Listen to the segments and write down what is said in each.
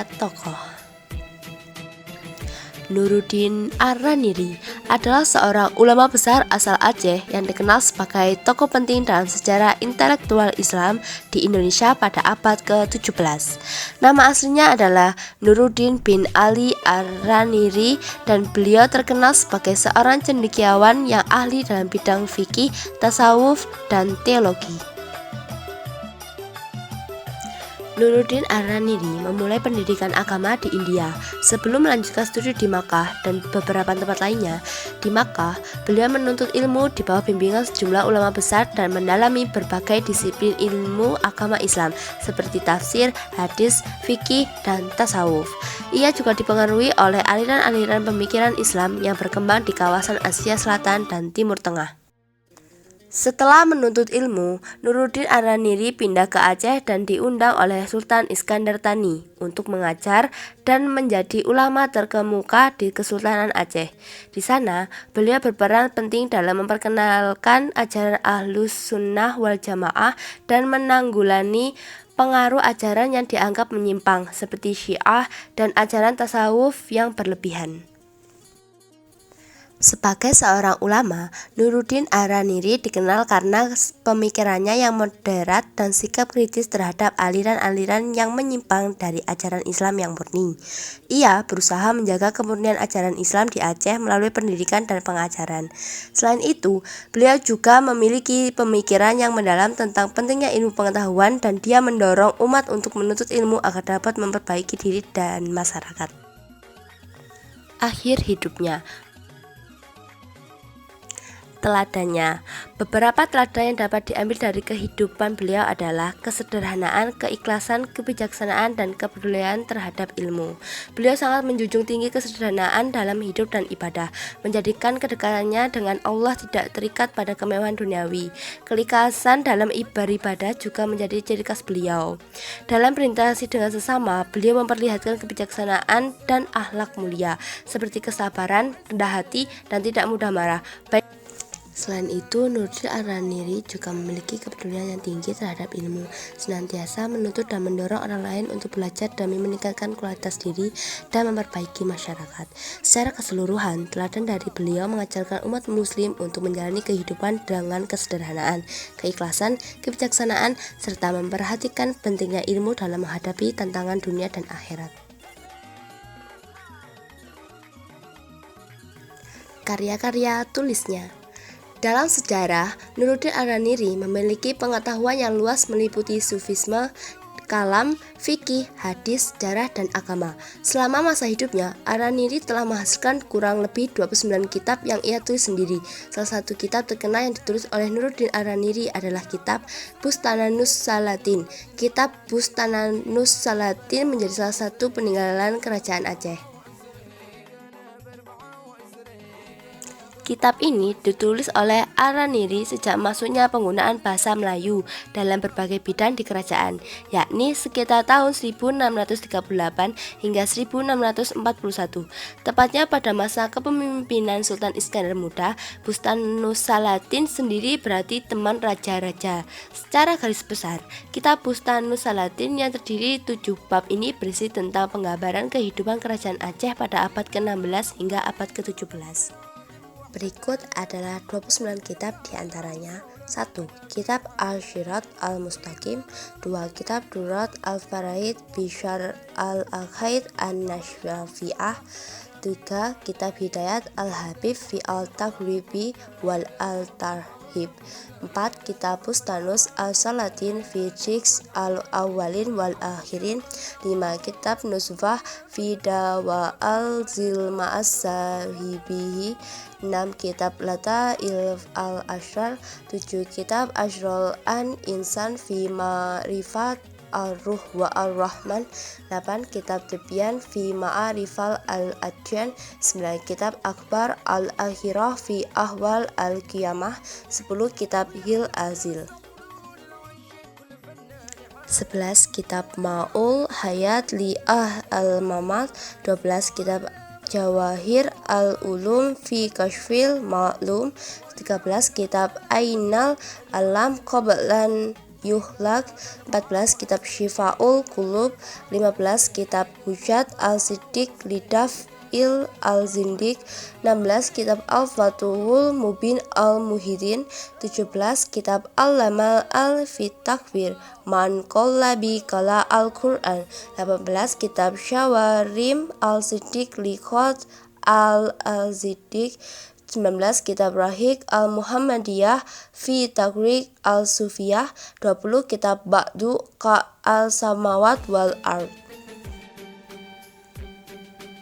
kriteria tokoh. Nuruddin Ar-Raniri adalah seorang ulama besar asal Aceh yang dikenal sebagai tokoh penting dalam sejarah intelektual Islam di Indonesia pada abad ke-17. Nama aslinya adalah Nuruddin bin Ali Ar-Raniri dan beliau terkenal sebagai seorang cendekiawan yang ahli dalam bidang fikih, tasawuf, dan teologi. Nuruddin Ar-Raniri memulai pendidikan agama di India sebelum melanjutkan studi di Makkah dan beberapa tempat lainnya. Di Makkah, beliau menuntut ilmu di bawah bimbingan sejumlah ulama besar dan mendalami berbagai disiplin ilmu agama Islam seperti tafsir, hadis, fikih, dan tasawuf. Ia juga dipengaruhi oleh aliran-aliran pemikiran Islam yang berkembang di kawasan Asia Selatan dan Timur Tengah. Setelah menuntut ilmu, Nuruddin Ar-Raniri pindah ke Aceh dan diundang oleh Sultan Iskandar Thani untuk mengajar dan menjadi ulama terkemuka di Kesultanan Aceh. Di sana, beliau berperan penting dalam memperkenalkan ajaran Ahlus Sunnah wal Jamaah dan menanggulangi pengaruh ajaran yang dianggap menyimpang seperti Syiah dan ajaran tasawuf yang berlebihan. Sebagai seorang ulama, Nuruddin Ar-Raniri dikenal karena pemikirannya yang moderat dan sikap kritis terhadap aliran-aliran yang menyimpang dari ajaran Islam yang murni. Ia berusaha menjaga kemurnian ajaran Islam di Aceh melalui pendidikan dan pengajaran. Selain itu, beliau juga memiliki pemikiran yang mendalam tentang pentingnya ilmu pengetahuan dan dia mendorong umat untuk menuntut ilmu agar dapat memperbaiki diri dan masyarakat. Akhir hidupnya. Teladannya, beberapa teladan yang dapat diambil dari kehidupan beliau adalah kesederhanaan, keikhlasan, kebijaksanaan, dan kepedulian terhadap ilmu. Beliau sangat menjunjung tinggi kesederhanaan dalam hidup dan ibadah, menjadikan kedekatannya dengan Allah tidak terikat pada kemewahan duniawi. Keikhlasan dalam beribadah juga menjadi ciri khas beliau. Dalam berinteraksi dengan sesama, beliau memperlihatkan kebijaksanaan dan akhlak mulia, seperti kesabaran, rendah hati, dan tidak mudah marah. Selain itu, Nuruddin Ar-Raniri juga memiliki kepedulian yang tinggi terhadap ilmu, senantiasa menuntut dan mendorong orang lain untuk belajar demi meningkatkan kualitas diri dan memperbaiki masyarakat. Secara keseluruhan, teladan dari beliau mengajarkan umat muslim untuk menjalani kehidupan dengan kesederhanaan, keikhlasan, kebijaksanaan, serta memperhatikan pentingnya ilmu dalam menghadapi tantangan dunia dan akhirat. Karya-karya tulisnya. Dalam sejarah, Nuruddin Ar-Raniri memiliki pengetahuan yang luas meliputi sufisme, kalam, fikih, hadis, sejarah, dan agama. Selama masa hidupnya, Ar-Raniri telah menghasilkan kurang lebih 29 kitab yang ia tulis sendiri. Salah satu kitab terkenal yang ditulis oleh Nuruddin Ar-Raniri adalah kitab Bustananus Salatin. Kitab Bustananus Salatin menjadi salah satu peninggalan kerajaan Aceh. Kitab ini ditulis oleh Ar-Raniri sejak masuknya penggunaan bahasa Melayu dalam berbagai bidang di kerajaan, yakni sekitar tahun 1638 hingga 1641. Tepatnya pada masa kepemimpinan Sultan Iskandar Muda, Bustanus Salatin sendiri berarti teman raja-raja. Secara garis besar, kitab Bustanus Salatin yang terdiri 7 bab ini berisi tentang penggambaran kehidupan kerajaan Aceh pada abad ke-16 hingga abad ke-17. Berikut adalah 29 kitab diantaranya. 1. Kitab Al-Syirat Al-Mustaqim. 2. Kitab Durat Al-Faraid Bishar Al-Aqaid An-Nashwafi'ah. 3. Kitab Hidayat Al-Habib Fi Al-Taghribi Wal Al-Tarhib. 4. Kitab Bustanus Al-Salatin Fi Jiks Al-Awwalin Wal Akhirin. 5. Kitab Nuzwah Fi Dawa Al-Zilma'as Sahibihi. 6. Kitab Lata'il Al-Ashrar. 7. Kitab Ashrul An-Insan Fi Ma'rifat Ar-Ruh wa Ar-Rahman. 8. Kitab Tibyan Fi Ma'arifal Al-Adyan. 9. Kitab Akbar Al-Akhirah Fi Ahwal Al-Qiyamah. 10. Kitab Hil Azil. 11. Kitab Ma'ul Hayat Li Al-Mamat. 12. Kitab Jawahir Al-Ulum Fi Kashfil Ma'lum. 13. Kitab Ainal Alam Qablan Yuhlak. 14 kitab Syifaul Qulub. 15 kitab Hujat al-Siddiq Lidaf Il al-Zindiq. 16 kitab Al-Fatuhul Mubin al-Muhyiddin. 17 kitab Al-Lamal al-Fitakwir Man Qallabi Kala Al-Quran. 18 kitab Syawarim al-Siddiq Liqat al-Ziddiq. 19 kitab Rahik al-Muhammadiyah fi Taqriq al-Sufiyah. 20 kitab Ba'du Ka al-Samawat wal Ard.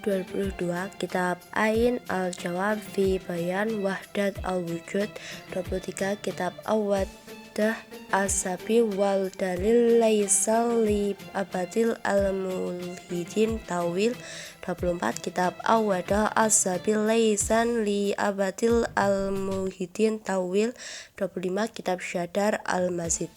22 kitab Ain al-Jawab fi Bayan Wahdat al-Wujud. 23 kitab Awadah as-Sabi wal Dalil Laisal li Abadil al-Mulhidin Tawil. 24 kitab Awadah as-Sabi Laisan li Abadil al-Mulhidin Tawil. 25 kitab Syadar al-Mazid.